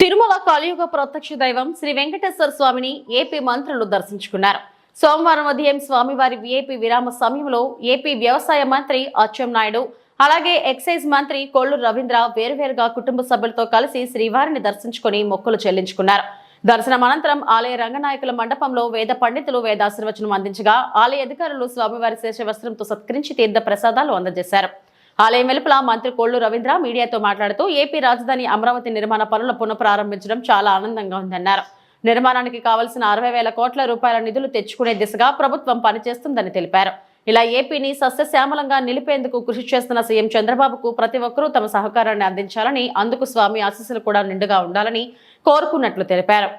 తిరుమల కలియుగ ప్రత్యక్ష దైవం శ్రీ వెంకటేశ్వర స్వామిని ఏపీ మంత్రులు దర్శించుకున్నారు. సోమవారం ఉదయం స్వామివారి విఐపి విరామ సమయంలో ఏపీ వ్యవసాయ మంత్రి అచ్చెన్నాయుడు, అలాగే ఎక్సైజ్ మంత్రి కొల్లు రవీంద్ర వేరువేరుగా కుటుంబ సభ్యులతో కలిసి శ్రీవారిని దర్శించుకుని మొక్కులు చెల్లించుకున్నారు. దర్శనం అనంతరం ఆలయ రంగనాయకుల మండపంలో వేద పండితులు వేదాశీర్వచనం అందించగా ఆలయ అధికారులు స్వామివారి శేషవస్త్రంతో సత్కరించి తీర్థ ప్రసాదాలు అందజేశారు. ఆలయం వెలుపల మంత్రి కొల్లు రవీంద్ర మీడియాతో మాట్లాడుతూ ఏపీ రాజధాని అమరావతి నిర్మాణ పనుల పునఃప్రారంభించడం చాలా ఆనందంగా ఉందన్నారు. నిర్మాణానికి కావలసిన 60,000 కోట్ల రూపాయల నిధులు తెచ్చుకునే దిశగా ప్రభుత్వం పనిచేస్తుందని తెలిపారు. ఇలా ఏపీని సస్యశ్యామలంగా నిలిపేందుకు కృషి చేస్తున్న సీఎం చంద్రబాబుకు ప్రతి ఒక్కరూ తమ సహకారాన్ని అందించాలని, అందుకు స్వామి ఆశీస్సులు కూడా నిండుగా ఉండాలని కోరుకున్నట్లు తెలిపారు.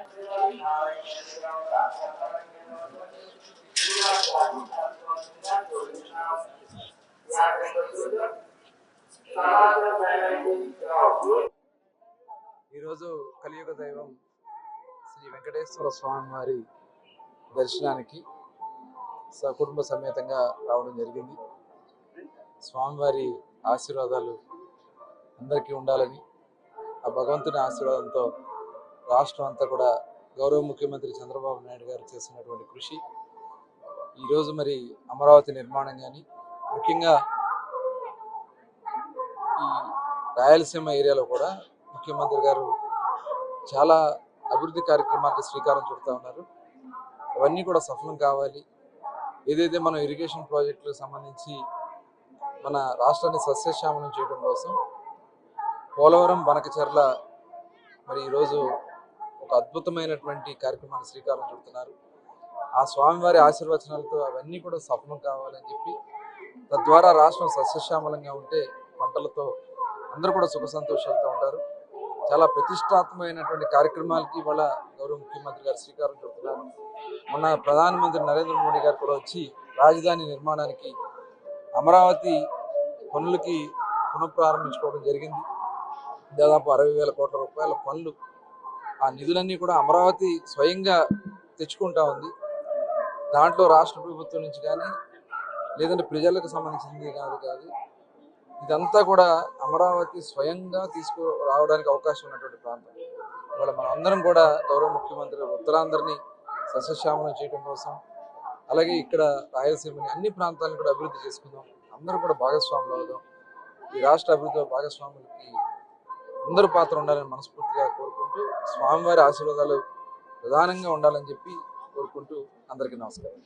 ఈరోజు కలియుగ దైవం శ్రీ వెంకటేశ్వర స్వామి వారి దర్శనానికి సకుటుంబ సమేతంగా రావడం జరిగింది. స్వామివారి ఆశీర్వాదాలు అందరికీ ఉండాలని, ఆ భగవంతుని ఆశీర్వాదంతో రాష్ట్రం అంతా కూడా గౌరవ ముఖ్యమంత్రి చంద్రబాబు నాయుడు గారు చేసినటువంటి కృషి, ఈరోజు మరి అమరావతి నిర్మాణం కానీ, ముఖ్యంగా ఈ రాయలసీమ ఏరియాలో కూడా ముఖ్యమంత్రి గారు చాలా అభివృద్ధి కార్యక్రమాలకు శ్రీకారం చుడుతూ ఉన్నారు. అవన్నీ కూడా సఫలం కావాలి. ఏదైతే మనం ఇరిగేషన్ ప్రాజెక్టులకు సంబంధించి మన రాష్ట్రాన్ని సస్యశ్యామలం చేయడం కోసం పోలవరం బనకచెర్ల మరి ఈరోజు ఒక అద్భుతమైనటువంటి కార్యక్రమాన్ని శ్రీకారం చుడుతున్నారు. ఆ స్వామివారి ఆశీర్వచనాలతో అవన్నీ కూడా సఫలం కావాలని చెప్పి, తద్వారా రాష్ట్రం సస్యశ్యామలంగా ఉంటే పంటలతో అందరూ కూడా సుఖ సంతోషాలతో ఉంటారు. చాలా ప్రతిష్టాత్మకమైనటువంటి కార్యక్రమాలకి ఇవాళ గౌరవ ముఖ్యమంత్రి గారు శ్రీకారం చుడుతున్నారు. మొన్న ప్రధానమంత్రి నరేంద్ర మోడీ గారు కూడా వచ్చి రాజధాని నిర్మాణానికి అమరావతి పనులకి పునఃప్రారంభించుకోవడం జరిగింది. దాదాపు 60,000 కోట్ల రూపాయల పనులు, ఆ నిధులన్నీ కూడా అమరావతి స్వయంగా తెచ్చుకుంటా ఉంది. దాంట్లో రాష్ట్ర ప్రభుత్వం నుంచి కానీ, లేదంటే ప్రజలకు సంబంధించింది కాదు ఇదంతా కూడా అమరావతి స్వయంగా రావడానికి అవకాశం ఉన్నటువంటి ప్రాంతం. ఇవాళ మనం అందరం కూడా గౌరవ ముఖ్యమంత్రి ఉత్తరాంధ్రని సస్యశ్యామలం చేయడం కోసం, అలాగే ఇక్కడ రాయలసీమని అన్ని ప్రాంతాలను కూడా అభివృద్ధి చేసుకుందాం, అందరూ కూడా భాగస్వాములు అవుదాం. ఈ రాష్ట్ర అభివృద్ధిలో భాగస్వాములకి అందరూ పాత్ర ఉండాలని మనస్ఫూర్తిగా కోరుకుంటూ, స్వామివారి ఆశీర్వాదాలు ప్రధానంగా ఉండాలని చెప్పి కోరుకుంటూ అందరికీ నమస్కారం.